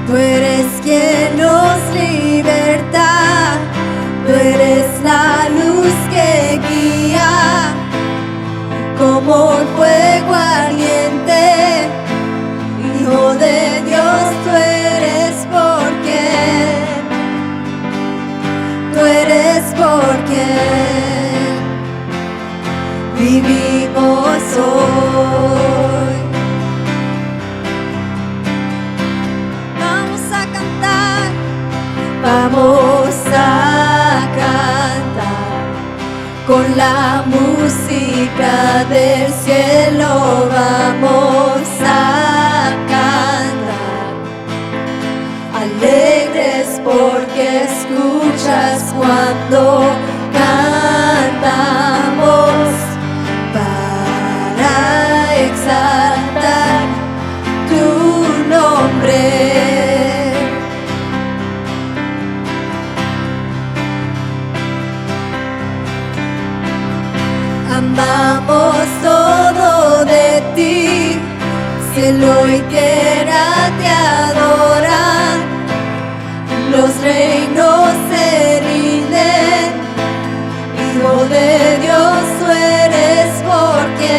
Tú eres quien nos liberta, tú eres la luz que guía, como un fuego ardiente, Hijo de Dios, tú eres porque vivimos hoy. Vamos a cantar, vamos a cantar con la música del cielo, vamos a cantar alegres porque escuchas cuando cantamos para exaltar tu nombre. Amamos todo de ti, cielo y tierra te adoran, los reinos se rinden, Hijo de Dios, tú eres porque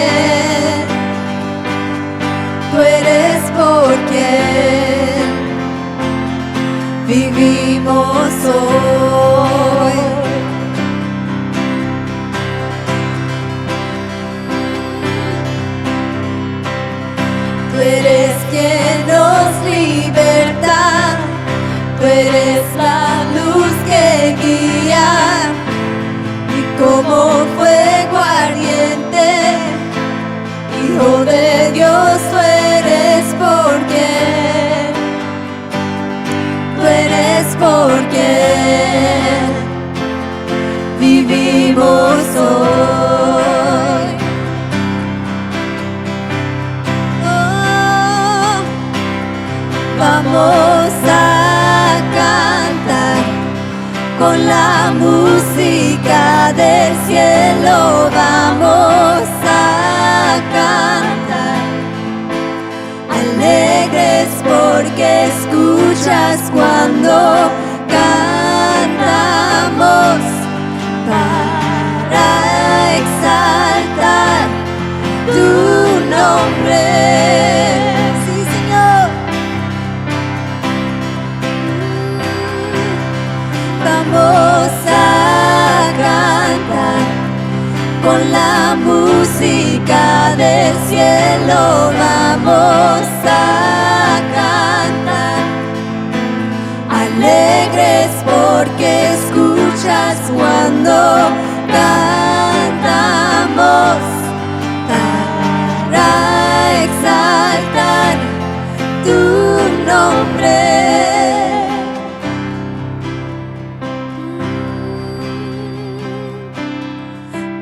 vivimos hoy. Tú eres quien nos liberta, tú eres la luz que guía, y como fuego ardiente, Hijo de Dios, tú eres porque vivimos hoy. Oh, vamos a cantar con la música del cielo, vamos a cantar alegres porque escuchas cuando cantamos para exaltar tu nombre. Sí, Señor. Vamos a cantar con la música del cielo, vamos a cantar alegres porque escuchas cuando cantamos para exaltar tu nombre.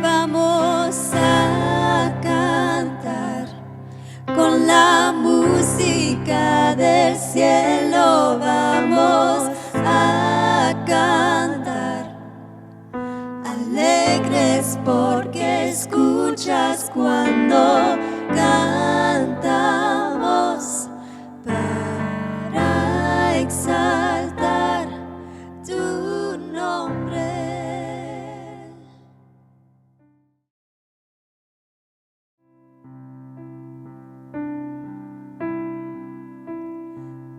Vamos a cantar con la música del cielo, vamos a cantar alegres porque escuchas cuando cantamos para exaltar tu nombre.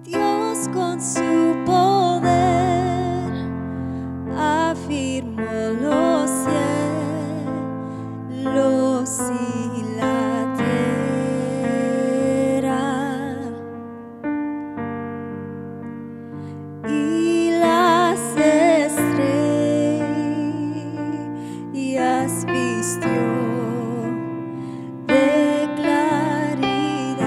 Dios con su poder afirmó los cielos y la tierra, y las estrellas vistió de claridad.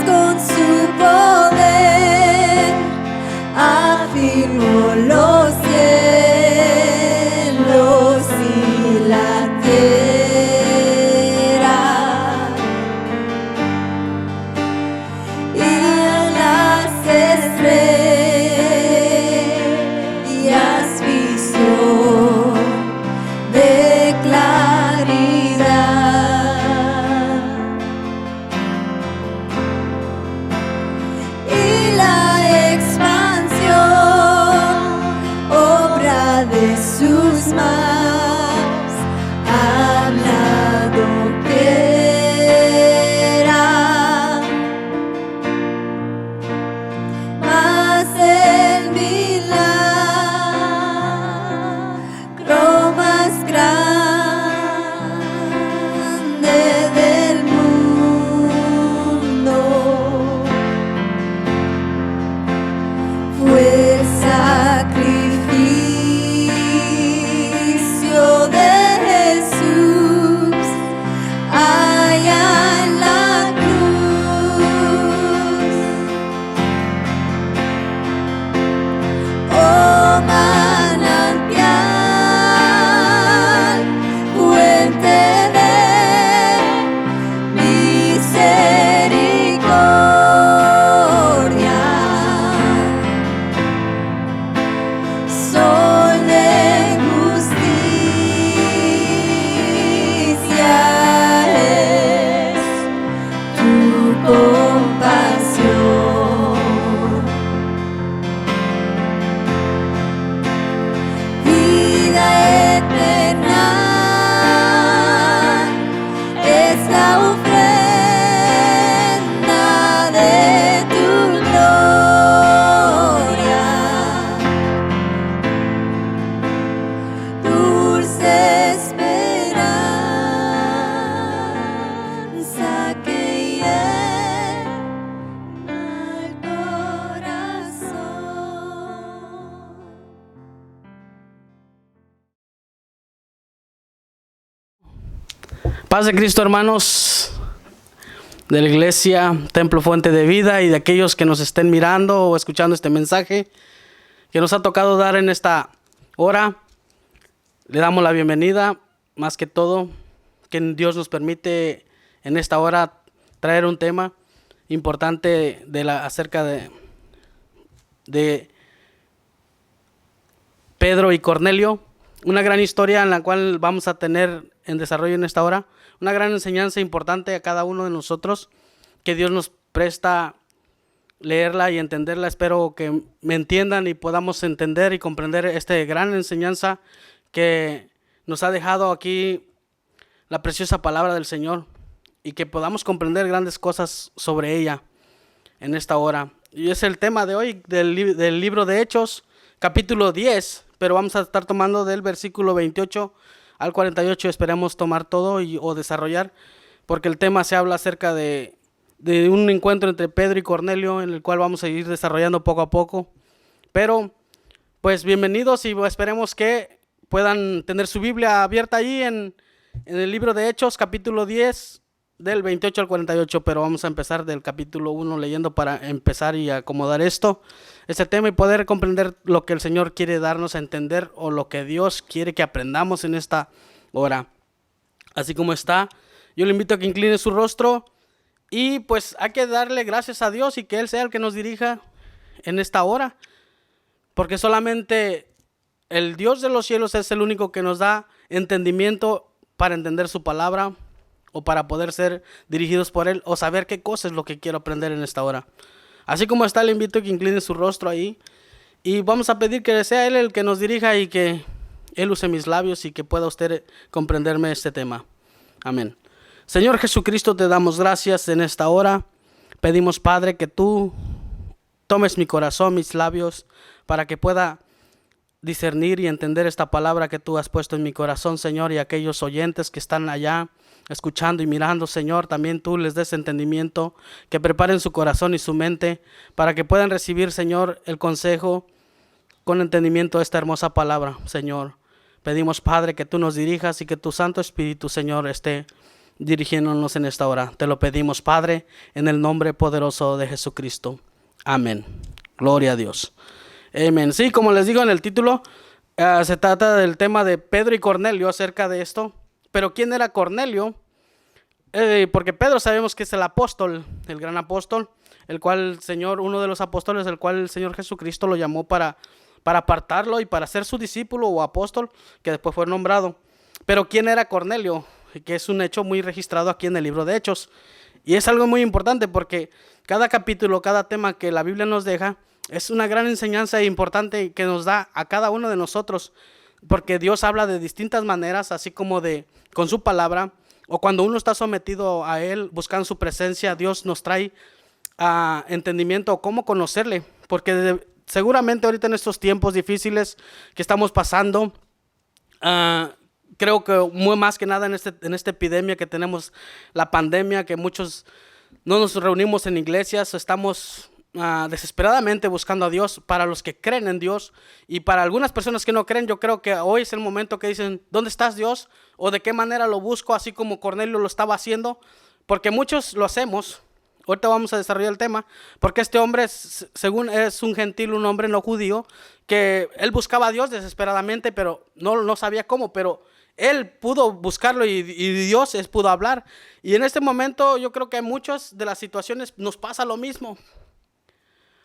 con su poder afirmó los cielos y la tierra, y en las estrellas visión de claridad, y la expansión, obra de sus manos, hablado que era, mas el milagro más grande del mundo fue el sacrificio de Jesús allá en la cruz. Oh manantial, fuente de misericordia, sol de justicia es tu compasión. Vida eterna es la ofrenda de tu gloria, dulce esperanza que llena el corazón. Paz de Cristo, hermanos de la iglesia Templo Fuente de Vida y de aquellos que nos estén mirando o escuchando este mensaje que nos ha tocado dar en esta hora. Le damos la bienvenida, más que todo, que Dios nos permite en esta hora traer un tema importante acerca de Pedro y Cornelio. Una gran historia en la cual vamos a tener en desarrollo en esta hora. Una gran enseñanza importante a cada uno de nosotros, que Dios nos presta leerla y entenderla. Espero que me entiendan y podamos entender y comprender esta gran enseñanza que nos ha dejado aquí la preciosa palabra del Señor, y que podamos comprender grandes cosas sobre ella en esta hora. Y es el tema de hoy del libro de Hechos, capítulo 10, pero vamos a estar tomando del versículo 28 al 48. Esperemos tomar todo o desarrollar, porque el tema se habla acerca de un encuentro entre Pedro y Cornelio, en el cual vamos a ir desarrollando poco a poco. Pero pues bienvenidos, y esperemos que puedan tener su Biblia abierta allí en el libro de Hechos, capítulo 10, del 28 al 48, pero vamos a empezar del capítulo 1 leyendo para empezar y acomodar este tema y poder comprender lo que el Señor quiere darnos a entender, o lo que Dios quiere que aprendamos en esta hora. Así como está, yo le invito a que incline su rostro, y pues hay que darle gracias a Dios y que Él sea el que nos dirija en esta hora, porque solamente el Dios de los cielos es el único que nos da entendimiento para entender su palabra, o para poder ser dirigidos por Él, o saber qué cosa es lo que quiero aprender en esta hora. Así como está, le invito a que incline su rostro ahí, y vamos a pedir que sea Él el que nos dirija, y que Él use mis labios, y que pueda usted comprenderme este tema. Amén. Señor Jesucristo, te damos gracias en esta hora. Pedimos, Padre, que tú tomes mi corazón, mis labios, para que pueda discernir y entender esta palabra que tú has puesto en mi corazón, Señor, y aquellos oyentes que están allá escuchando y mirando, Señor, también tú les des entendimiento, que preparen su corazón y su mente para que puedan recibir, Señor, el consejo con entendimiento de esta hermosa palabra, Señor. Pedimos, Padre, que tú nos dirijas y que tu Santo Espíritu, Señor, esté dirigiéndonos en esta hora. Te lo pedimos, Padre, en el nombre poderoso de Jesucristo. Amén. Gloria a Dios. Amén. Sí, como les digo en el título, se trata del tema de Pedro y Cornelio acerca de esto. Pero ¿quién era Cornelio? Porque Pedro sabemos que es el apóstol, el gran apóstol, el cual el Señor, uno de los apóstoles, el cual el Señor Jesucristo lo llamó para apartarlo y para ser su discípulo o apóstol, que después fue nombrado. Pero ¿quién era Cornelio? Que es un hecho muy registrado aquí en el libro de Hechos. Y es algo muy importante porque cada capítulo, cada tema que la Biblia nos deja, es una gran enseñanza importante que nos da a cada uno de nosotros. Porque Dios habla de distintas maneras, así como con su palabra, o cuando uno está sometido a Él, buscando su presencia, Dios nos trae entendimiento o cómo conocerle. Porque seguramente ahorita en estos tiempos difíciles que estamos pasando, creo que muy más que nada en esta epidemia que tenemos, la pandemia, que muchos no nos reunimos en iglesias, estamos desesperadamente buscando a Dios. Para los que creen en Dios y para algunas personas que no creen, yo creo que hoy es el momento que dicen, ¿dónde estás, Dios? O de qué manera lo busco, así como Cornelio lo estaba haciendo, porque muchos lo hacemos. Ahorita vamos a desarrollar el tema, porque este hombre, según es un gentil, un hombre no judío, que él buscaba a Dios desesperadamente, pero no sabía cómo, pero él pudo buscarlo y Dios pudo hablar. Y en este momento yo creo que en muchas de las situaciones nos pasa lo mismo.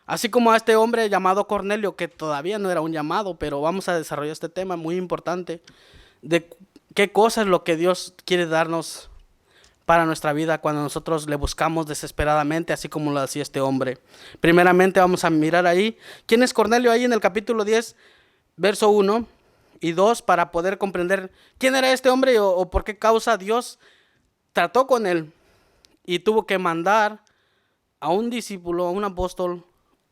Así como a este hombre llamado Cornelio, que todavía no era un llamado, pero vamos a desarrollar este tema muy importante, de qué cosa es lo que Dios quiere darnos para nuestra vida cuando nosotros le buscamos desesperadamente, así como lo hacía este hombre. Primeramente vamos a mirar ahí, ¿quién es Cornelio? Ahí en el capítulo 10, verso 1 y 2, para poder comprender quién era este hombre o por qué causa Dios trató con él y tuvo que mandar a un discípulo, a un apóstol,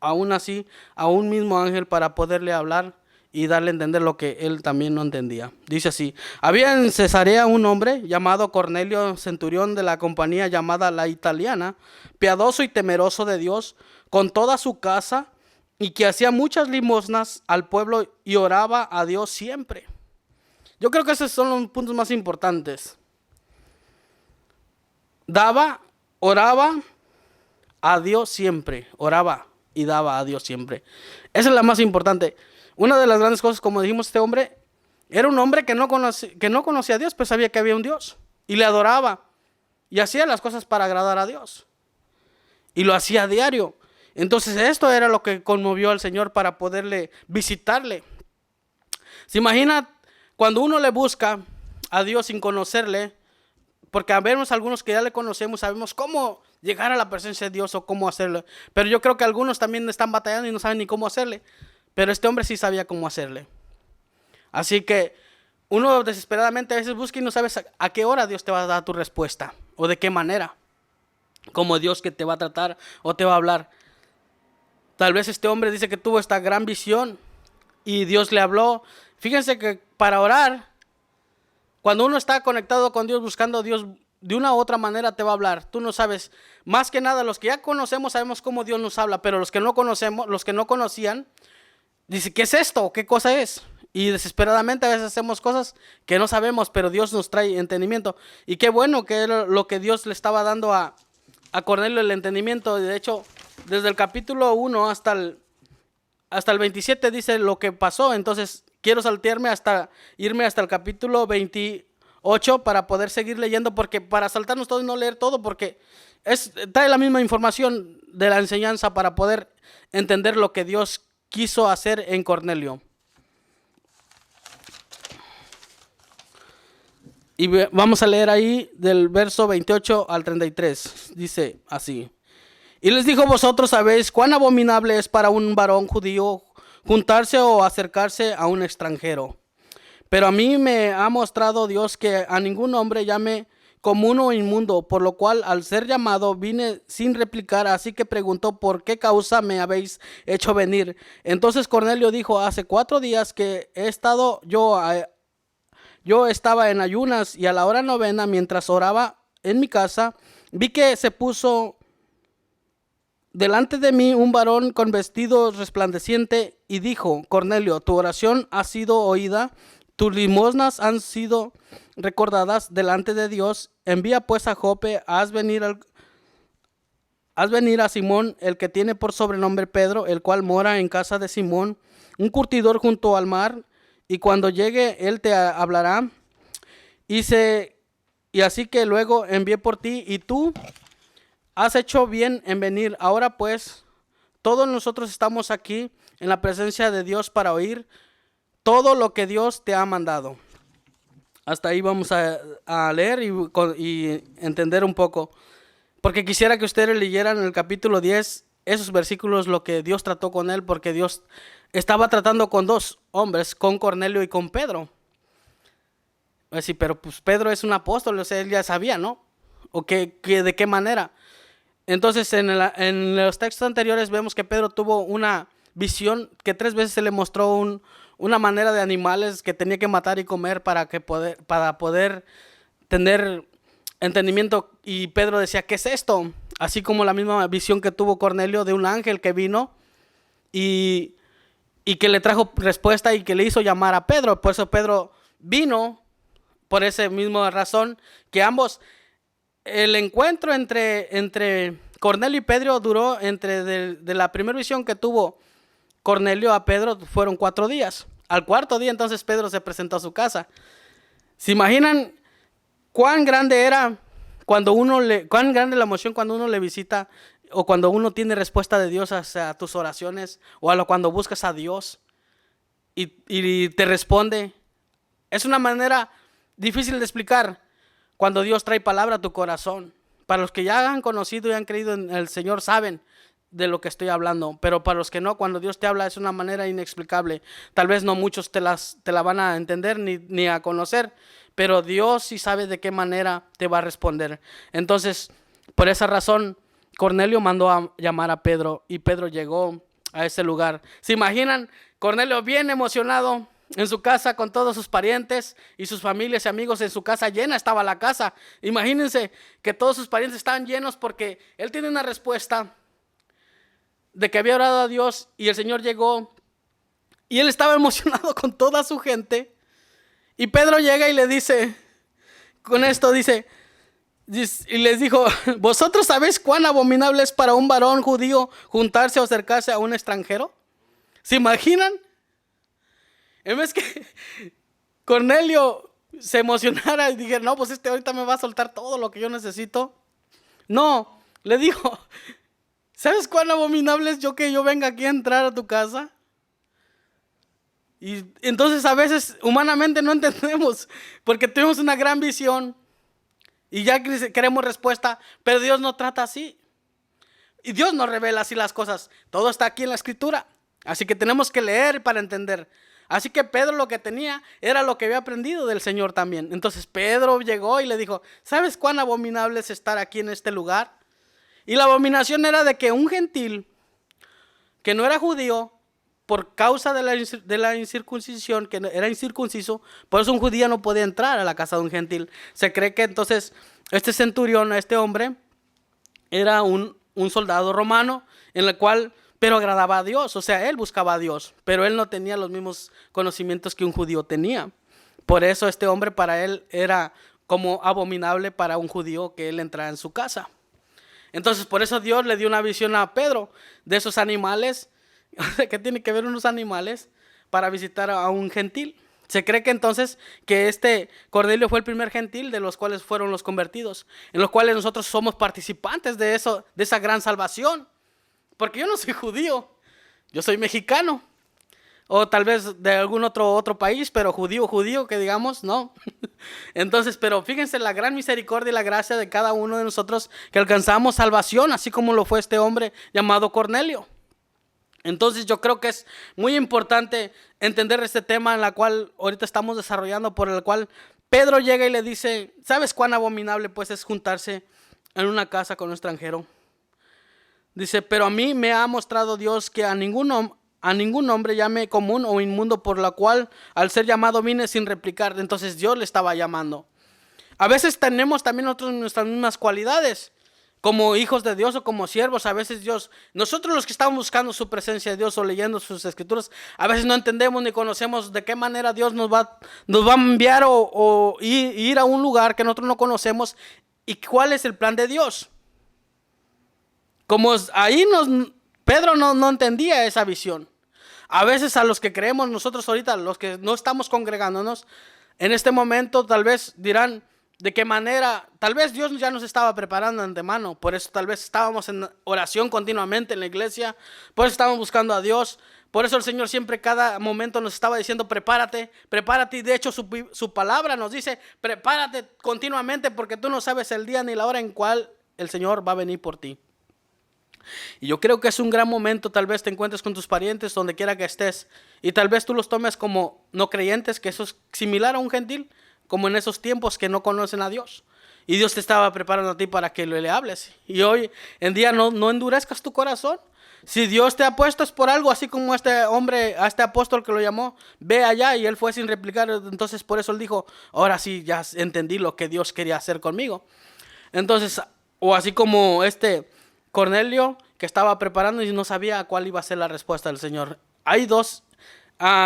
aún así, a un mismo ángel para poderle hablar y darle a entender lo que él también no entendía. Dice así: había en Cesarea un hombre llamado Cornelio, centurión de la compañía llamada La Italiana, piadoso y temeroso de Dios con toda su casa, y que hacía muchas limosnas al pueblo y oraba a Dios siempre. Yo creo que esos son los puntos más importantes. Oraba a Dios siempre, oraba y daba a Dios siempre. Esa es la más importante. Una de las grandes cosas, como dijimos, este hombre era un hombre que no conocía a Dios, pero sabía que había un Dios y le adoraba y hacía las cosas para agradar a Dios y lo hacía a diario. Entonces esto era lo que conmovió al Señor para poderle visitarle. ¿Se imagina cuando uno le busca a Dios sin conocerle? Porque habemos algunos que ya le conocemos, sabemos cómo llegar a la presencia de Dios o cómo hacerlo. Pero yo creo que algunos también están batallando y no saben ni cómo hacerle. Pero este hombre sí sabía cómo hacerle. Así que uno desesperadamente a veces busca y no sabes a qué hora Dios te va a dar tu respuesta. O de qué manera. Como Dios que te va a tratar o te va a hablar. Tal vez este hombre dice que tuvo esta gran visión y Dios le habló. Fíjense que para orar, cuando uno está conectado con Dios, buscando a Dios, de una u otra manera te va a hablar. Tú no sabes. Más que nada, los que ya conocemos sabemos cómo Dios nos habla, pero los que no conocemos, los que no conocían, dice, ¿qué es esto? ¿Qué cosa es? Y desesperadamente a veces hacemos cosas que no sabemos, pero Dios nos trae entendimiento. Y qué bueno que era lo que Dios le estaba dando a Cornelio, el entendimiento. De hecho, desde el capítulo 1 hasta el 27 dice lo que pasó. Entonces quiero irme hasta el capítulo 28 para poder seguir leyendo, porque para saltarnos todo y no leer todo, porque trae la misma información de la enseñanza para poder entender lo que Dios quiso hacer en Cornelio. Y vamos a leer ahí del verso 28 al 33. Dice así: y les dijo, vosotros sabéis cuán abominable es para un varón judío juntarse o acercarse a un extranjero. Pero a mí me ha mostrado Dios que a ningún hombre llame común o inmundo, por lo cual al ser llamado vine sin replicar, así que preguntó, ¿por qué causa me habéis hecho venir? Entonces Cornelio dijo, hace 4 días que he estado yo estaba en ayunas, y a la hora 9, mientras oraba en mi casa, vi que se puso delante de mí un varón con vestido resplandeciente y dijo, Cornelio, tu oración ha sido oída, tus limosnas han sido recordadas delante de Dios. Envía pues a Jope, haz venir a Simón, el que tiene por sobrenombre Pedro, el cual mora en casa de Simón, un curtidor junto al mar, y cuando llegue él te hablará. Y así que luego envié por ti, y tú has hecho bien en venir. Ahora pues, todos nosotros estamos aquí en la presencia de Dios para oír todo lo que Dios te ha mandado. Hasta ahí vamos a leer y entender un poco. Porque quisiera que ustedes leyeran en el capítulo 10 esos versículos, lo que Dios trató con él, porque Dios estaba tratando con dos hombres, con Cornelio y con Pedro. Sí, pero pues Pedro es un apóstol, o sea, él ya sabía, ¿no? O de qué manera. Entonces, en los textos anteriores vemos que Pedro tuvo una visión que 3 veces se le mostró una manera de animales que tenía que matar y comer para poder tener entendimiento. Y Pedro decía, ¿qué es esto? Así como la misma visión que tuvo Cornelio de un ángel que vino y que le trajo respuesta y que le hizo llamar a Pedro. Por eso Pedro vino, por esa misma razón, que ambos, el encuentro entre Cornelio y Pedro duró de la primera visión que tuvo Cornelio a Pedro, fueron 4 días. Al 4.º día entonces Pedro se presentó a su casa. ¿Se imaginan cuán grande era cuán grande la emoción cuando uno le visita o cuando uno tiene respuesta de Dios hacia tus oraciones o cuando buscas a Dios y te responde? Es una manera difícil de explicar cuando Dios trae palabra a tu corazón. Para los que ya han conocido y han creído en el Señor saben de lo que estoy hablando, pero para los que no, cuando Dios te habla es una manera inexplicable. Tal vez no muchos te la van a entender ni a conocer, pero Dios sí sabe de qué manera te va a responder. Entonces, por esa razón, Cornelio mandó a llamar a Pedro y Pedro llegó a ese lugar. ¿Se imaginan? Cornelio bien emocionado en su casa con todos sus parientes y sus familias y amigos. En su casa llena estaba la casa. Imagínense que todos sus parientes estaban llenos porque él tiene una respuesta de que había orado a Dios y el Señor llegó y él estaba emocionado con toda su gente. Y Pedro llega y le dice, con esto dice, y les dijo, ¿vosotros sabéis cuán abominable es para un varón judío juntarse o acercarse a un extranjero? ¿Se imaginan? En vez que Cornelio se emocionara y dijera, no, pues ahorita me va a soltar todo lo que yo necesito. No, le dijo, ¿sabes cuán abominable es que yo venga aquí a entrar a tu casa? Y entonces a veces humanamente no entendemos porque tuvimos una gran visión y ya queremos respuesta, pero Dios no trata así. Y Dios no revela así las cosas. Todo está aquí en la escritura. Así que tenemos que leer para entender. Así que Pedro lo que tenía era lo que había aprendido del Señor también. Entonces Pedro llegó y le dijo, ¿sabes cuán abominable es estar aquí en este lugar? Y la abominación era de que un gentil que no era judío, por causa de la incircuncisión, que era incircunciso, por eso un judío no podía entrar a la casa de un gentil. Se cree que entonces este centurión, este hombre, era un soldado romano, en el cual, pero agradaba a Dios, o sea, él buscaba a Dios, pero él no tenía los mismos conocimientos que un judío tenía. Por eso este hombre para él era como abominable para un judío que él entrara en su casa. Entonces por eso Dios le dio una visión a Pedro de esos animales. ¿Qué tiene que ver unos animales para visitar a un gentil? Se cree que entonces que este Cornelio fue el primer gentil de los cuales fueron los convertidos, en los cuales nosotros somos participantes de eso, de esa gran salvación. Porque yo no soy judío, yo soy mexicano, o tal vez de algún otro país, pero judío que digamos, no. Entonces, pero fíjense la gran misericordia y la gracia de cada uno de nosotros que alcanzamos salvación, así como lo fue este hombre llamado Cornelio. Entonces yo creo que es muy importante entender este tema en la cual ahorita estamos desarrollando, por el cual Pedro llega y le dice, ¿sabes cuán abominable pues es juntarse en una casa con un extranjero? Dice, pero a mí me ha mostrado Dios que a ningún hombre llame común o inmundo, por la cual al ser llamado vine sin replicar. Entonces Dios le estaba llamando. A veces tenemos también nosotros nuestras mismas cualidades, como hijos de Dios o como siervos, a veces nosotros los que estamos buscando su presencia de Dios o leyendo sus escrituras, a veces no entendemos ni conocemos de qué manera Dios nos va a enviar o ir a un lugar que nosotros no conocemos y cuál es el plan de Dios. Como ahí Pedro no entendía esa visión. A veces a los que creemos nosotros ahorita, los que no estamos congregándonos, en este momento tal vez dirán, ¿de qué manera? Tal vez Dios ya nos estaba preparando de antemano. Por eso tal vez estábamos en oración continuamente en la iglesia. Por eso estábamos buscando a Dios. Por eso el Señor siempre cada momento nos estaba diciendo, prepárate, prepárate. Y de hecho su palabra nos dice, prepárate continuamente porque tú no sabes el día ni la hora en cual el Señor va a venir por ti. Y yo creo que es un gran momento, tal vez te encuentres con tus parientes donde quiera que estés y tal vez tú los tomes como no creyentes, que eso es similar a un gentil, como en esos tiempos que no conocen a Dios. Y Dios te estaba preparando a ti para que le hables. Y hoy en día no endurezcas tu corazón. Si Dios te ha puesto es por algo, así como este hombre, a este apóstol que lo llamó, ve allá, y él fue sin replicar. Entonces por eso él dijo, ahora sí ya entendí lo que Dios quería hacer conmigo. Entonces, o así como Cornelio, que estaba preparando y no sabía cuál iba a ser la respuesta del Señor. Hay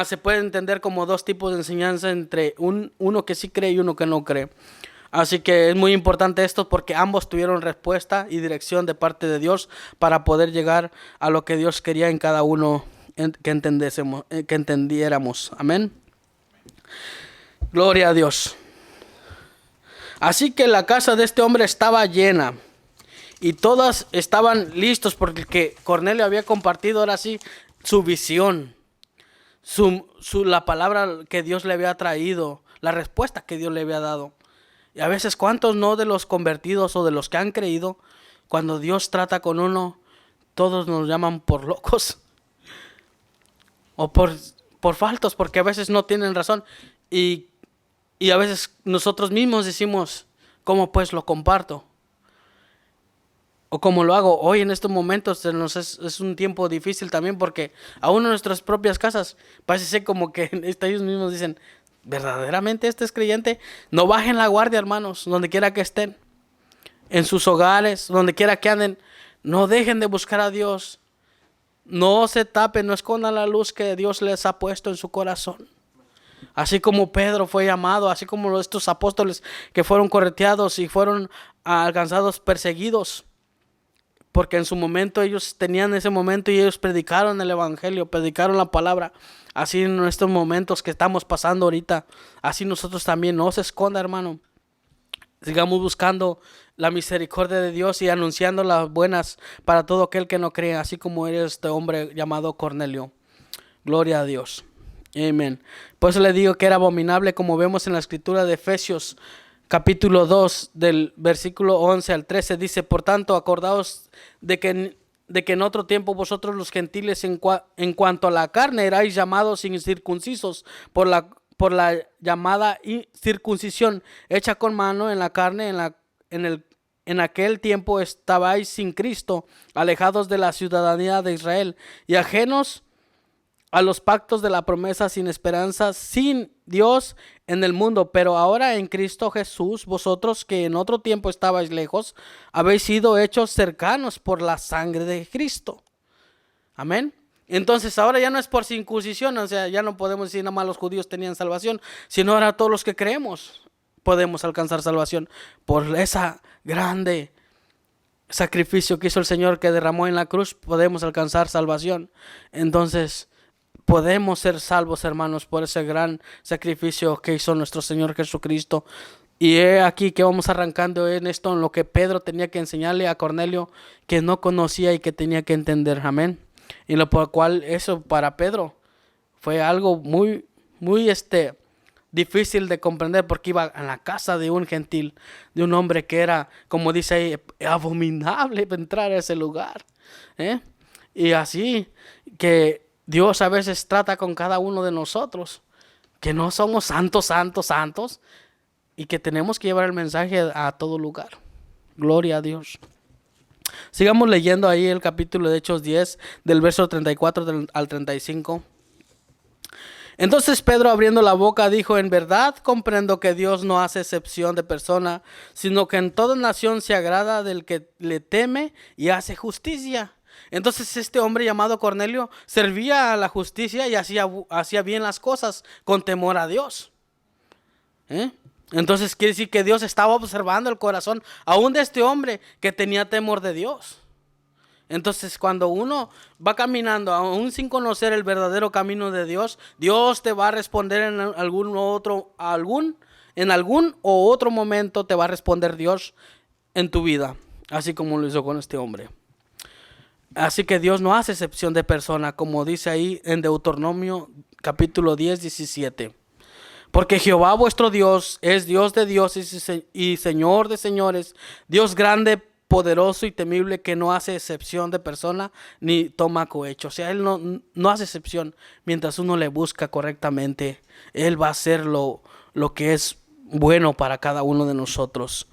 se puede entender como dos tipos de enseñanza entre uno que sí cree y uno que no cree. Así que es muy importante esto porque ambos tuvieron respuesta y dirección de parte de Dios para poder llegar a lo que Dios quería en cada uno que entendiéramos. Amén. Gloria a Dios. Así que la casa de este hombre estaba llena. Y todas estaban listos porque Cornelio había compartido ahora sí su visión, la palabra que Dios le había traído, la respuesta que Dios le había dado. Y a veces cuántos no de los convertidos o de los que han creído, cuando Dios trata con uno, todos nos llaman por locos o por faltos, porque a veces no tienen razón. Y a veces nosotros mismos decimos, ¿cómo pues lo comparto? O como lo hago hoy en estos momentos, es un tiempo difícil también porque aún en nuestras propias casas parece ser como que ellos mismos dicen, ¿verdaderamente este es creyente? No bajen la guardia, hermanos, donde quiera que estén, en sus hogares, donde quiera que anden, no dejen de buscar a Dios, no se tapen, no escondan la luz que Dios les ha puesto en su corazón. Así como Pedro fue llamado, así como estos apóstoles que fueron correteados y fueron alcanzados, perseguidos. Porque en su momento ellos tenían ese momento y ellos predicaron el evangelio, predicaron la palabra. Así en estos momentos que estamos pasando ahorita, así nosotros también. No se esconda, hermano. Sigamos buscando la misericordia de Dios y anunciando las buenas para todo aquel que no cree, así como era este hombre llamado Cornelio. Gloria a Dios. Amén. Por eso le digo que era abominable, como vemos en la escritura de Efesios capítulo 2 del versículo 11 al 13 dice, por tanto, acordaos de que en otro tiempo vosotros los gentiles en cuanto a la carne erais llamados incircuncisos por la llamada circuncisión hecha con mano en la carne, en aquel tiempo estabais sin Cristo, alejados de la ciudadanía de Israel y ajenos a los pactos de la promesa, sin esperanza, sin Dios en el mundo. Pero ahora en Cristo Jesús, vosotros que en otro tiempo estabais lejos, habéis sido hechos cercanos por la sangre de Cristo. Amén. Entonces ahora ya no es por circuncisión, o sea, ya no podemos decir nada más los judíos tenían salvación, sino ahora todos los que creemos podemos alcanzar salvación por esa grande sacrificio que hizo el Señor, que derramó en la cruz. Podemos alcanzar salvación. Entonces podemos ser salvos, hermanos, por ese gran sacrificio que hizo nuestro Señor Jesucristo. Y he aquí que vamos arrancando en esto, en lo que Pedro tenía que enseñarle a Cornelio, que no conocía y que tenía que entender. Amén. Y lo por cual eso para Pedro fue algo muy, muy difícil de comprender, porque iba a la casa de un gentil, de un hombre que era, como dice ahí, abominable entrar a ese lugar. Y así que Dios a veces trata con cada uno de nosotros, que no somos santos, y que tenemos que llevar el mensaje a todo lugar. Gloria a Dios. Sigamos leyendo ahí el capítulo de Hechos 10, del verso 34 al 35. Entonces Pedro, abriendo la boca, dijo: en verdad comprendo que Dios no hace excepción de persona, sino que en toda nación se agrada del que le teme y hace justicia. Entonces este hombre llamado Cornelio servía a la justicia y hacía bien las cosas con temor a Dios. ¿Eh? Entonces quiere decir que Dios estaba observando el corazón aún de este hombre que tenía temor de Dios. Entonces cuando uno va caminando aún sin conocer el verdadero camino de Dios, Dios te va a responder en algún o otro momento te va a responder Dios en tu vida, así como lo hizo con este hombre. Así que Dios no hace excepción de persona, como dice ahí en Deuteronomio capítulo 10, 17. Porque Jehová vuestro Dios es Dios de dioses y Señor de señores, Dios grande, poderoso y temible, que no hace excepción de persona ni toma cohecho. O sea, Él no hace excepción. Mientras uno le busca correctamente, Él va a hacer lo que es bueno para cada uno de nosotros.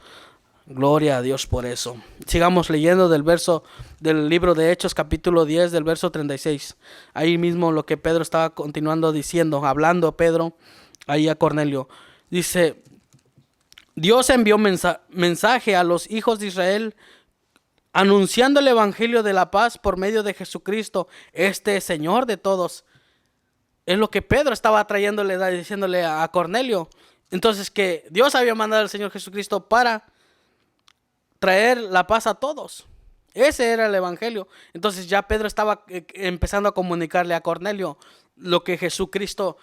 Gloria a Dios por eso. Sigamos leyendo del libro de Hechos capítulo 10 del verso 36. Ahí mismo lo que Pedro estaba continuando diciendo, hablando Pedro ahí a Cornelio. Dice: Dios envió mensaje a los hijos de Israel anunciando el evangelio de la paz por medio de Jesucristo, este Señor de todos. Es lo que Pedro estaba diciéndole a Cornelio. Entonces, que Dios había mandado al Señor Jesucristo para traer la paz a todos. Ese era el evangelio. Entonces ya Pedro estaba empezando a comunicarle a Cornelio lo que Jesucristo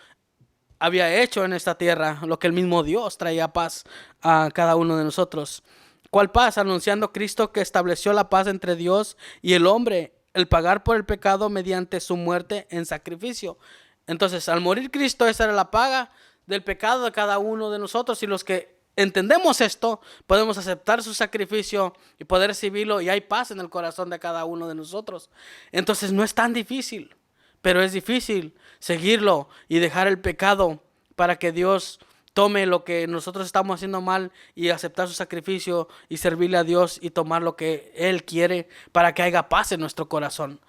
había hecho en esta tierra, lo que el mismo Dios traía paz a cada uno de nosotros. ¿Cuál paz? Anunciando Cristo, que estableció la paz entre Dios y el hombre, el pagar por el pecado mediante su muerte en sacrificio. Entonces, al morir Cristo, esa era la paga del pecado de cada uno de nosotros, y los que entendemos esto, podemos aceptar su sacrificio y poder recibirlo, y hay paz en el corazón de cada uno de nosotros. Entonces no es tan difícil, pero es difícil seguirlo y dejar el pecado para que Dios tome lo que nosotros estamos haciendo mal y aceptar su sacrificio y servirle a Dios y tomar lo que Él quiere para que haya paz en nuestro corazón.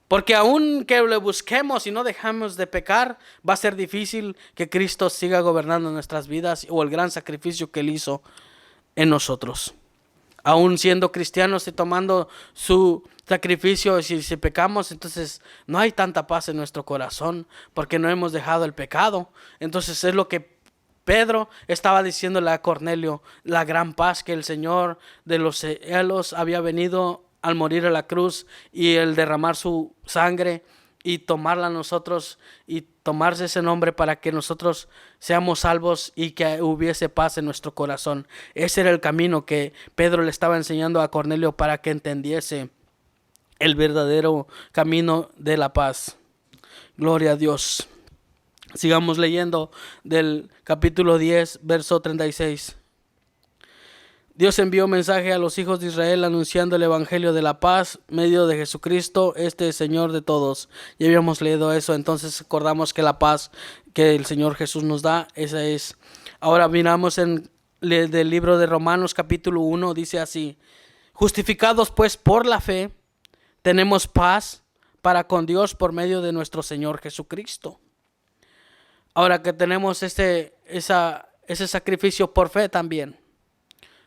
Porque aun que le busquemos y no dejamos de pecar, va a ser difícil que Cristo siga gobernando nuestras vidas o el gran sacrificio que Él hizo en nosotros. Aún siendo cristianos y tomando su sacrificio, si pecamos, entonces no hay tanta paz en nuestro corazón porque no hemos dejado el pecado. Entonces es lo que Pedro estaba diciéndole a Cornelio, la gran paz que el Señor de los cielos había venido al morir a la cruz y el derramar su sangre y tomarla a nosotros y tomarse ese nombre para que nosotros seamos salvos y que hubiese paz en nuestro corazón. Ese era el camino que Pedro le estaba enseñando a Cornelio para que entendiese el verdadero camino de la paz. Gloria a Dios. Sigamos leyendo del capítulo 10, verso 36. Dios envió mensaje a los hijos de Israel anunciando el evangelio de la paz, medio de Jesucristo, este Señor de todos. Ya habíamos leído eso, entonces acordamos que la paz que el Señor Jesús nos da, esa es. Ahora miramos del libro de Romanos capítulo 1, dice así: justificados pues por la fe, tenemos paz para con Dios por medio de nuestro Señor Jesucristo. Ahora que tenemos ese sacrificio por fe también.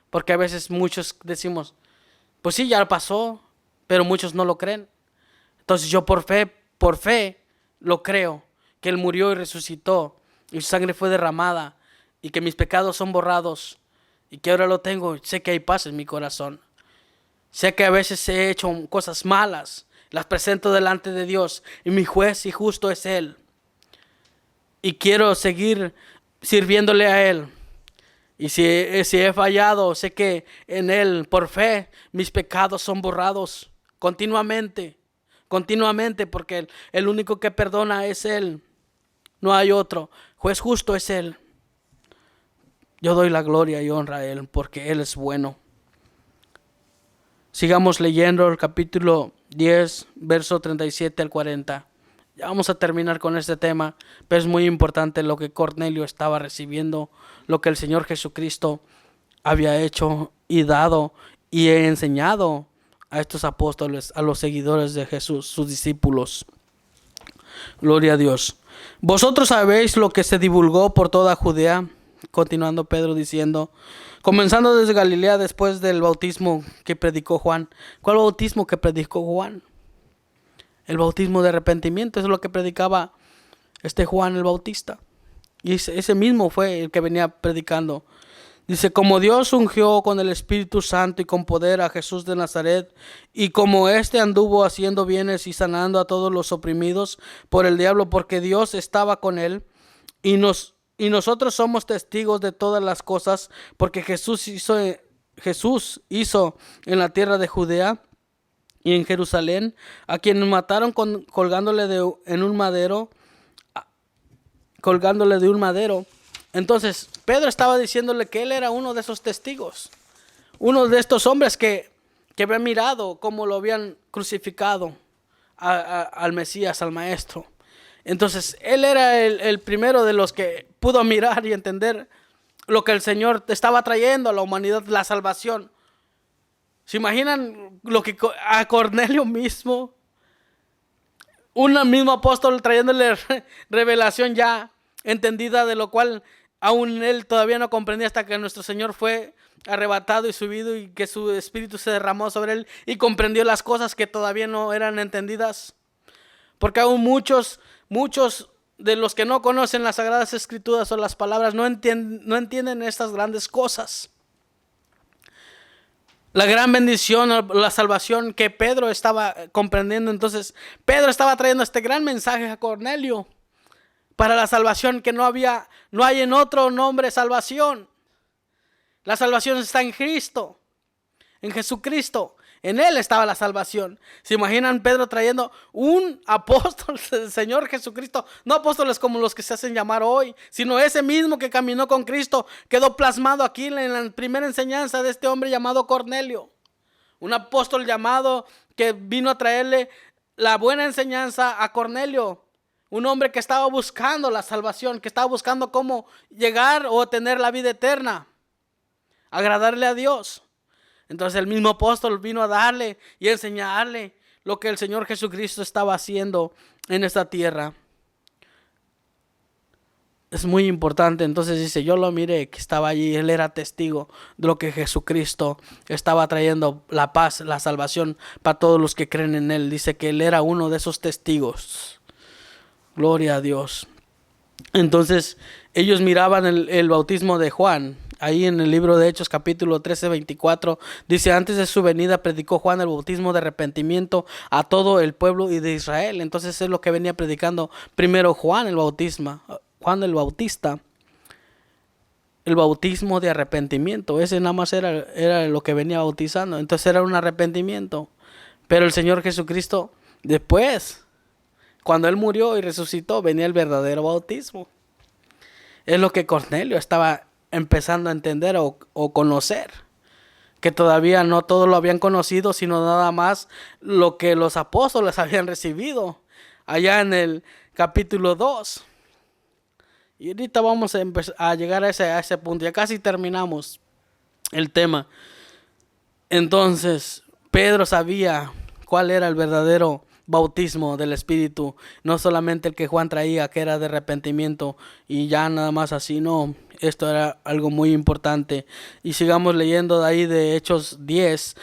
Porque a veces muchos decimos, pues sí, ya pasó, pero muchos no lo creen. Entonces yo por fe lo creo, que Él murió y resucitó, y su sangre fue derramada, y que mis pecados son borrados, y que ahora lo tengo. Sé que hay paz en mi corazón. Sé que a veces he hecho cosas malas, las presento delante de Dios, y mi juez y justo es Él. Y quiero seguir sirviéndole a Él. Y si he fallado, sé que en Él, por fe, mis pecados son borrados continuamente, porque el único que perdona es Él, no hay otro. Juez justo es Él. Yo doy la gloria y honra a Él, porque Él es bueno. Sigamos leyendo el capítulo 10, verso 37 al 40. Ya vamos a terminar con este tema, pero es muy importante lo que Cornelio estaba recibiendo, lo que el Señor Jesucristo había hecho y dado y enseñado a estos apóstoles, a los seguidores de Jesús, sus discípulos. Gloria a Dios. Vosotros sabéis lo que se divulgó por toda Judea, continuando Pedro diciendo, comenzando desde Galilea después del bautismo que predicó Juan. ¿Cuál bautismo que predicó Juan? El bautismo de arrepentimiento, eso es lo que predicaba Juan el Bautista. Y ese mismo fue el que venía predicando. Dice, como Dios ungió con el Espíritu Santo y con poder a Jesús de Nazaret, y como éste anduvo haciendo bienes y sanando a todos los oprimidos por el diablo, porque Dios estaba con él, y nosotros somos testigos de todas las cosas, porque Jesús hizo en la tierra de Judea y en Jerusalén, a quien mataron colgándole de un madero. Entonces, Pedro estaba diciéndole que él era uno de esos testigos, uno de estos hombres que habían mirado cómo lo habían crucificado al Mesías, al Maestro. Entonces, él era el primero de los que pudo mirar y entender lo que el Señor estaba trayendo a la humanidad, la salvación. ¿Se imaginan lo que a Cornelio mismo, un mismo apóstol trayéndole revelación ya entendida, de lo cual aún él todavía no comprendía, hasta que nuestro Señor fue arrebatado y subido y que su espíritu se derramó sobre él y comprendió las cosas que todavía no eran entendidas? Porque aún muchos de los que no conocen las Sagradas Escrituras o las palabras no entienden estas grandes cosas. La gran bendición, la salvación que Pedro estaba comprendiendo. Entonces, Pedro estaba trayendo este gran mensaje a Cornelio para la salvación que no hay en otro nombre salvación. La salvación está en Cristo, en Jesucristo. En Él estaba la salvación. ¿Se imaginan Pedro trayendo un apóstol del Señor Jesucristo? No apóstoles como los que se hacen llamar hoy, sino ese mismo que caminó con Cristo, quedó plasmado aquí en la primera enseñanza de este hombre llamado Cornelio. Un apóstol llamado que vino a traerle la buena enseñanza a Cornelio. Un hombre que estaba buscando la salvación, que estaba buscando cómo llegar o tener la vida eterna, agradarle a Dios. Entonces el mismo apóstol vino a darle y enseñarle lo que el Señor Jesucristo estaba haciendo en esta tierra. Es muy importante. Entonces dice, yo lo miré que estaba allí, él era testigo de lo que Jesucristo estaba trayendo, la paz, la salvación para todos los que creen en él. Dice que él era uno de esos testigos. Gloria a Dios. Entonces ellos miraban el bautismo de Juan. Ahí en el libro de Hechos capítulo 13, 24 dice, antes de su venida predicó Juan el bautismo de arrepentimiento a todo el pueblo y de Israel. Entonces es lo que venía predicando primero Juan el Bautista, el bautismo de arrepentimiento. Ese nada más era lo que venía bautizando. Entonces era un arrepentimiento. Pero el Señor Jesucristo después, cuando Él murió y resucitó, venía el verdadero bautismo. Es lo que Cornelio estaba empezando a entender o conocer, que todavía no todos lo habían conocido, sino nada más lo que los apóstoles habían recibido allá en el capítulo 2. Y ahorita vamos a llegar a ese punto. Ya casi terminamos el tema. Entonces Pedro sabía cuál era el verdadero bautismo del Espíritu, no solamente el que Juan traía, que era de arrepentimiento y ya nada más así. No, esto era algo muy importante. Y sigamos leyendo de ahí de Hechos 10,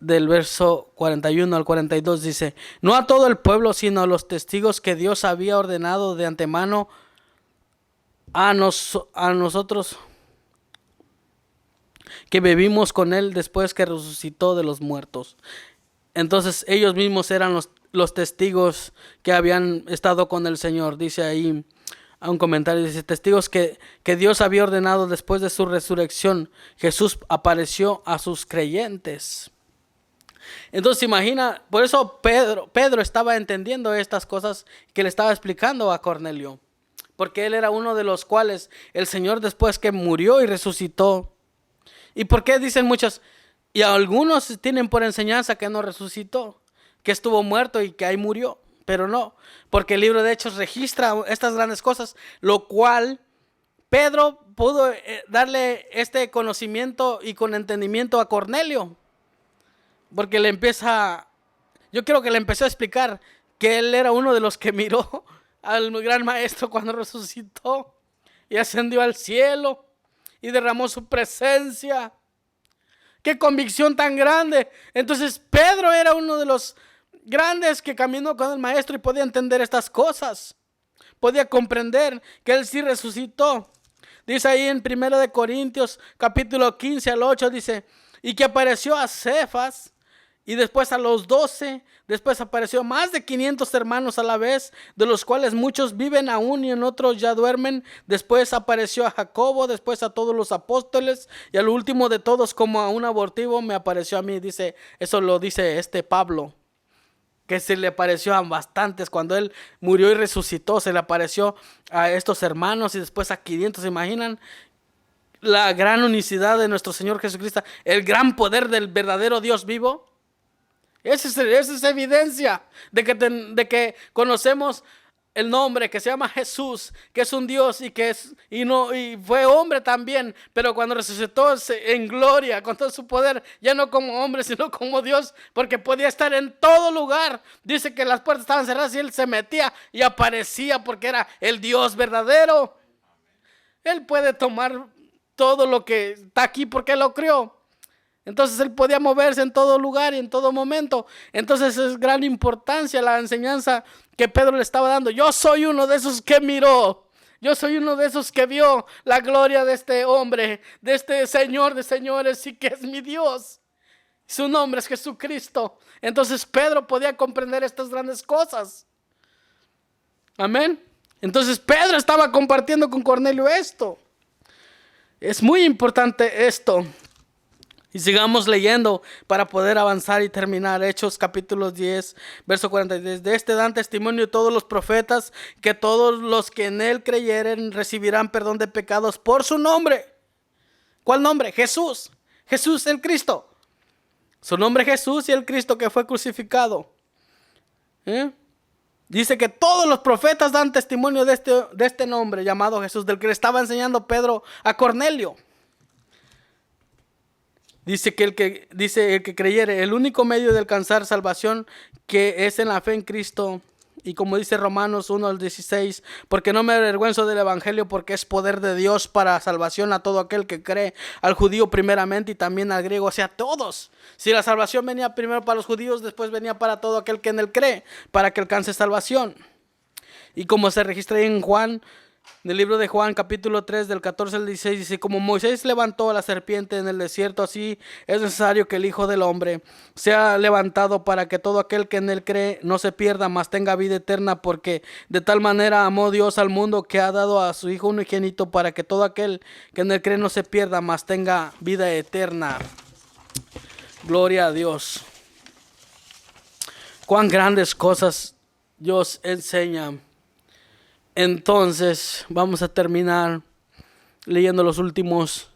del verso 41 al 42, dice, no a todo el pueblo, sino a los testigos que Dios había ordenado de antemano a nosotros, que vivimos con él después que resucitó de los muertos. Entonces ellos mismos eran los testigos que habían estado con el Señor. Dice ahí a un comentario, dice, testigos que Dios había ordenado después de su resurrección. Jesús apareció a sus creyentes. Entonces imagina, por eso Pedro estaba entendiendo estas cosas que le estaba explicando a Cornelio, porque él era uno de los cuales el Señor después que murió y resucitó. ¿Y por qué dicen muchos? Y algunos tienen por enseñanza que no resucitó, que estuvo muerto y que ahí murió. Pero no, porque el libro de Hechos registra estas grandes cosas, lo cual Pedro pudo darle este conocimiento y con entendimiento a Cornelio. Porque yo creo que le empezó a explicar que él era uno de los que miró al gran maestro cuando resucitó y ascendió al cielo y derramó su presencia. ¡Qué convicción tan grande! Entonces Pedro era uno de los grandes que caminó con el maestro y podía entender estas cosas. Podía comprender que él sí resucitó. Dice ahí en 1 de Corintios capítulo 15 al 8, dice, y que apareció a Cefas y después a los 12, después apareció a más de 500 hermanos a la vez, de los cuales muchos viven aún y en otros ya duermen. Después apareció a Jacobo, después a todos los apóstoles y al último de todos, como a un abortivo, me apareció a mí. Dice, eso lo dice Pablo, que se le apareció a bastantes. Cuando él murió y resucitó, se le apareció a estos hermanos y después a 500. ¿Se imaginan la gran unicidad de nuestro Señor Jesucristo? El gran poder del verdadero Dios vivo. Esa es evidencia de que conocemos el nombre, que se llama Jesús, que es un Dios y fue hombre también, pero cuando resucitó en gloria, con todo su poder, ya no como hombre, sino como Dios, porque podía estar en todo lugar. Dice que las puertas estaban cerradas y él se metía y aparecía porque era el Dios verdadero. Él puede tomar todo lo que está aquí porque lo creó. Entonces él podía moverse en todo lugar y en todo momento. Entonces es gran importancia la enseñanza que Pedro le estaba dando. Yo soy uno de esos que miró. Yo soy uno de esos que vio la gloria de este hombre, de este Señor de señores y que es mi Dios. Su nombre es Jesucristo. Entonces Pedro podía comprender estas grandes cosas. Amén. Entonces Pedro estaba compartiendo con Cornelio esto. Es muy importante esto. Y sigamos leyendo para poder avanzar y terminar. Hechos capítulo 10, verso 43. De este dan testimonio todos los profetas, que todos los que en él creyeren recibirán perdón de pecados por su nombre. ¿Cuál nombre? Jesús. Jesús el Cristo. Su nombre Jesús y el Cristo que fue crucificado. Dice que todos los profetas dan testimonio de este nombre llamado Jesús, del que le estaba enseñando Pedro a Cornelio. Dice que el que creyere, el único medio de alcanzar salvación que es en la fe en Cristo. Y como dice Romanos 1 al 16, porque no me avergüenzo del evangelio, porque es poder de Dios para salvación a todo aquel que cree, al judío primeramente y también al griego, o sea, a todos. Si la salvación venía primero para los judíos, después venía para todo aquel que en él cree, para que alcance salvación. Y como se registra ahí en Juan, en el libro de Juan capítulo 3 del 14 al 16, dice, como Moisés levantó a la serpiente en el desierto, así es necesario que el Hijo del Hombre sea levantado, para que todo aquel que en él cree no se pierda, mas tenga vida eterna, porque de tal manera amó Dios al mundo que ha dado a su Hijo unigénito, para que todo aquel que en él cree no se pierda, mas tenga vida eterna. Gloria a Dios. Cuán grandes cosas Dios enseña. Entonces vamos a terminar leyendo los últimos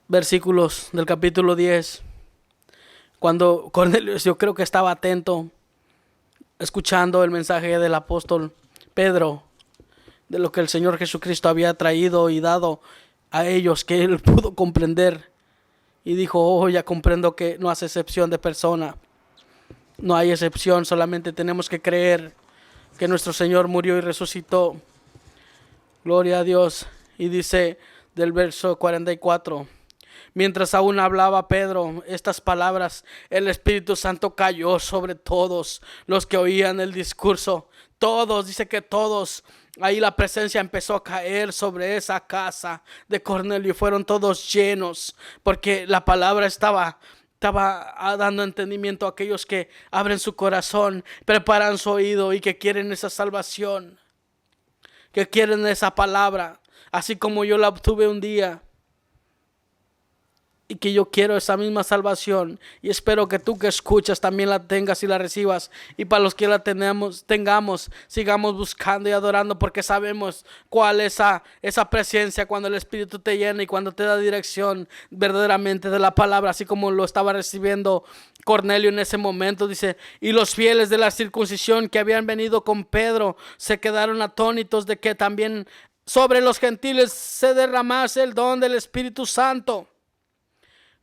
versículos del capítulo 10. Cuando Cornelio, yo creo que estaba atento, escuchando el mensaje del apóstol Pedro, de lo que el Señor Jesucristo había traído y dado a ellos, que él pudo comprender. Y dijo, oh, ya comprendo que no hace excepción de persona. No hay excepción, solamente tenemos que creer que nuestro Señor murió y resucitó. Gloria a Dios. Y dice del verso 44, mientras aún hablaba Pedro estas palabras, el Espíritu Santo cayó sobre todos los que oían el discurso. Todos, dice que todos. Ahí la presencia empezó a caer sobre esa casa de Cornelio y fueron todos llenos, porque la palabra estaba dando entendimiento a aquellos que abren su corazón, preparan su oído y que quieren esa salvación, que quieren esa palabra, así como yo la obtuve un día. Y que yo quiero esa misma salvación. Y espero que tú que escuchas también la tengas y la recibas. Y para los que la tengamos, sigamos buscando y adorando, porque sabemos cuál es esa presencia cuando el Espíritu te llena y cuando te da dirección verdaderamente de la palabra, así como lo estaba recibiendo Cornelio en ese momento. Dice, y los fieles de la circuncisión que habían venido con Pedro se quedaron atónitos de que también sobre los gentiles se derramase el don del Espíritu Santo.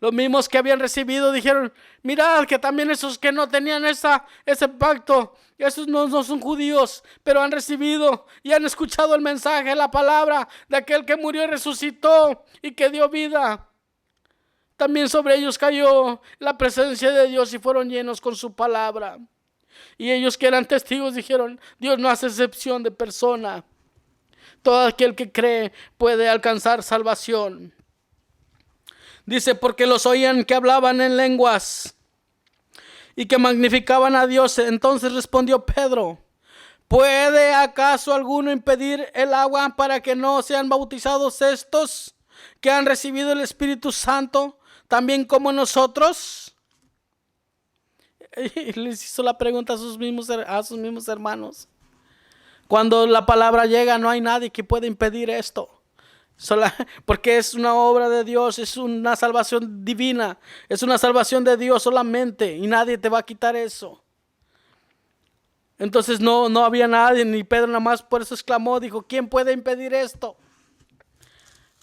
Los mismos que habían recibido dijeron, mirad que también esos que no tenían ese pacto, esos no son judíos, pero han recibido y han escuchado el mensaje, la palabra de aquel que murió y resucitó y que dio vida. También sobre ellos cayó la presencia de Dios y fueron llenos con su palabra. Y ellos que eran testigos dijeron, Dios no hace excepción de persona. Todo aquel que cree puede alcanzar salvación. Dice, porque los oían que hablaban en lenguas y que magnificaban a Dios. Entonces respondió Pedro, ¿puede acaso alguno impedir el agua para que no sean bautizados estos que han recibido el Espíritu Santo, también como nosotros? Y les hizo la pregunta a sus mismos hermanos. Cuando la palabra llega, no hay nadie que pueda impedir esto. Porque es una obra de Dios, es una salvación divina, es una salvación de Dios solamente, y nadie te va a quitar eso. Entonces no había nadie, ni Pedro nada más, por eso exclamó, dijo, ¿quién puede impedir esto?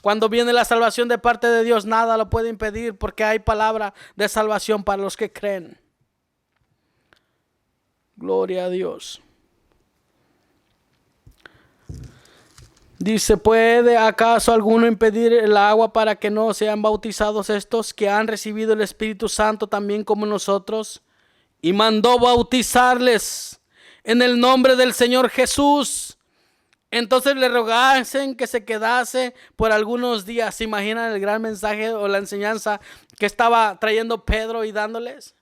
Cuando viene la salvación de parte de Dios, nada lo puede impedir, porque hay palabra de salvación para los que creen. Gloria a Dios. Dice, ¿puede acaso alguno impedir el agua para que no sean bautizados estos que han recibido el Espíritu Santo también como nosotros? Y mandó bautizarles en el nombre del Señor Jesús. Entonces le rogasen que se quedase por algunos días. ¿Se imaginan el gran mensaje o la enseñanza que estaba trayendo Pedro y dándoles?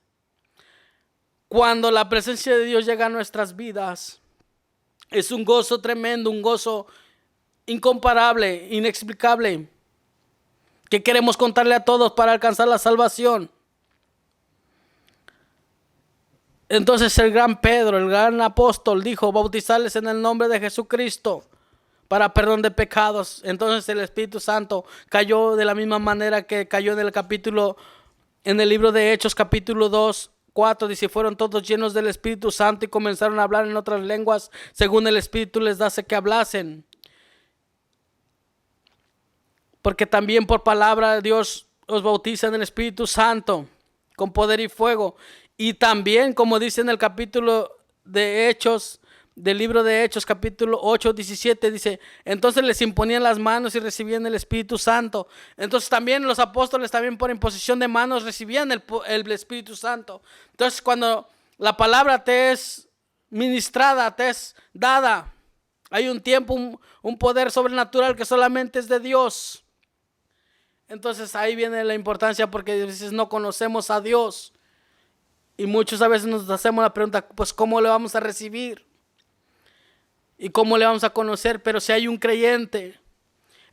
Cuando la presencia de Dios llega a nuestras vidas, es un gozo tremendo, un gozo incomparable, inexplicable, que queremos contarle a todos para alcanzar la salvación. Entonces el gran Pedro, el gran apóstol, dijo, bautizarles en el nombre de Jesucristo para perdón de pecados. Entonces el Espíritu Santo cayó de la misma manera que cayó en el libro de Hechos, capítulo 2:4, dice, fueron todos llenos del Espíritu Santo y comenzaron a hablar en otras lenguas, según el Espíritu les dase que hablasen. Porque también por palabra Dios os bautiza en el Espíritu Santo, con poder y fuego. Y también, como dice en el capítulo de Hechos, del libro de Hechos, capítulo 8:17, dice, entonces les imponían las manos y recibían el Espíritu Santo. Entonces también los apóstoles, también por imposición de manos, recibían el Espíritu Santo. Entonces cuando la palabra te es ministrada, te es dada, hay un tiempo, un poder sobrenatural que solamente es de Dios. Entonces ahí viene la importancia, porque a veces no conocemos a Dios y muchos a veces nos hacemos la pregunta, pues ¿cómo le vamos a recibir? ¿Y cómo le vamos a conocer? Pero si hay un creyente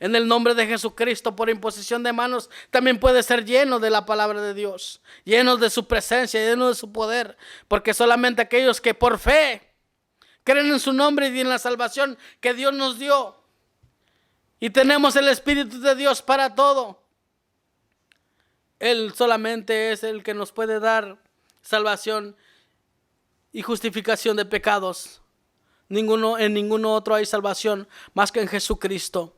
en el nombre de Jesucristo por imposición de manos, también puede ser lleno de la palabra de Dios, lleno de su presencia, lleno de su poder, porque solamente aquellos que por fe creen en su nombre y en la salvación que Dios nos dio, y tenemos el Espíritu de Dios para todo, Él solamente es el que nos puede dar salvación y justificación de pecados. En ninguno otro hay salvación más que en Jesucristo.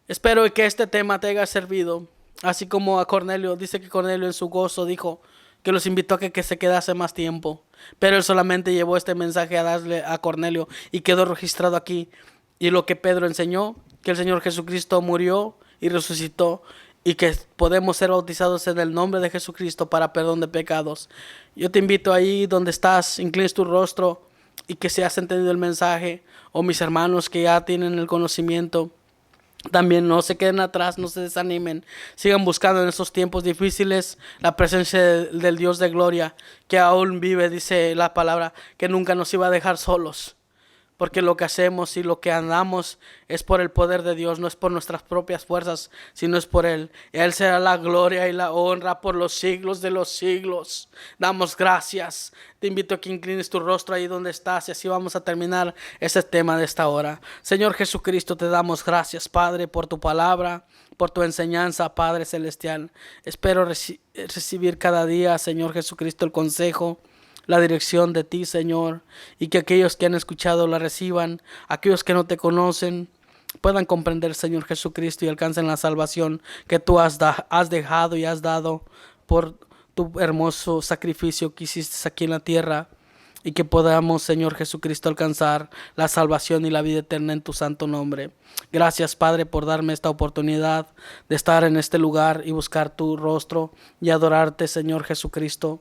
Espero que este tema te haya servido, así como a Cornelio. Dice que Cornelio en su gozo dijo que los invitó a que se quedase más tiempo, pero él solamente llevó este mensaje a darle a Cornelio y quedó registrado aquí. Y lo que Pedro enseñó, que el Señor Jesucristo murió y resucitó, y que podemos ser bautizados en el nombre de Jesucristo para perdón de pecados. Yo te invito ahí donde estás, inclines tu rostro y que se has entendido el mensaje, o mis hermanos que ya tienen el conocimiento, también no se queden atrás, no se desanimen, sigan buscando en esos tiempos difíciles la presencia del Dios de gloria, que aún vive, dice la palabra, que nunca nos iba a dejar solos. Porque lo que hacemos y lo que andamos es por el poder de Dios, no es por nuestras propias fuerzas, sino es por Él. Él será la gloria y la honra por los siglos de los siglos. Damos gracias. Te invito a que inclines tu rostro ahí donde estás, y así vamos a terminar este tema de esta hora. Señor Jesucristo, te damos gracias, Padre, por tu palabra, por tu enseñanza, Padre Celestial. Espero recibir cada día, Señor Jesucristo, el consejo, la dirección de ti, Señor, y que aquellos que han escuchado la reciban, aquellos que no te conocen, puedan comprender, Señor Jesucristo, y alcancen la salvación que tú has dejado y has dado por tu hermoso sacrificio que hiciste aquí en la tierra, y que podamos, Señor Jesucristo, alcanzar la salvación y la vida eterna en tu santo nombre. Gracias, Padre, por darme esta oportunidad de estar en este lugar y buscar tu rostro y adorarte, Señor Jesucristo.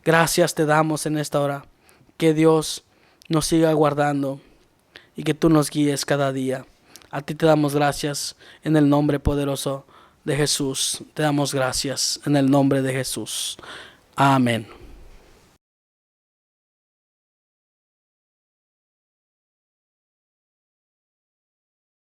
Gracias te damos en esta hora. Que Dios nos siga guardando y que tú nos guíes cada día. A ti te damos gracias en el nombre poderoso de Jesús. Te damos gracias en el nombre de Jesús. Amén.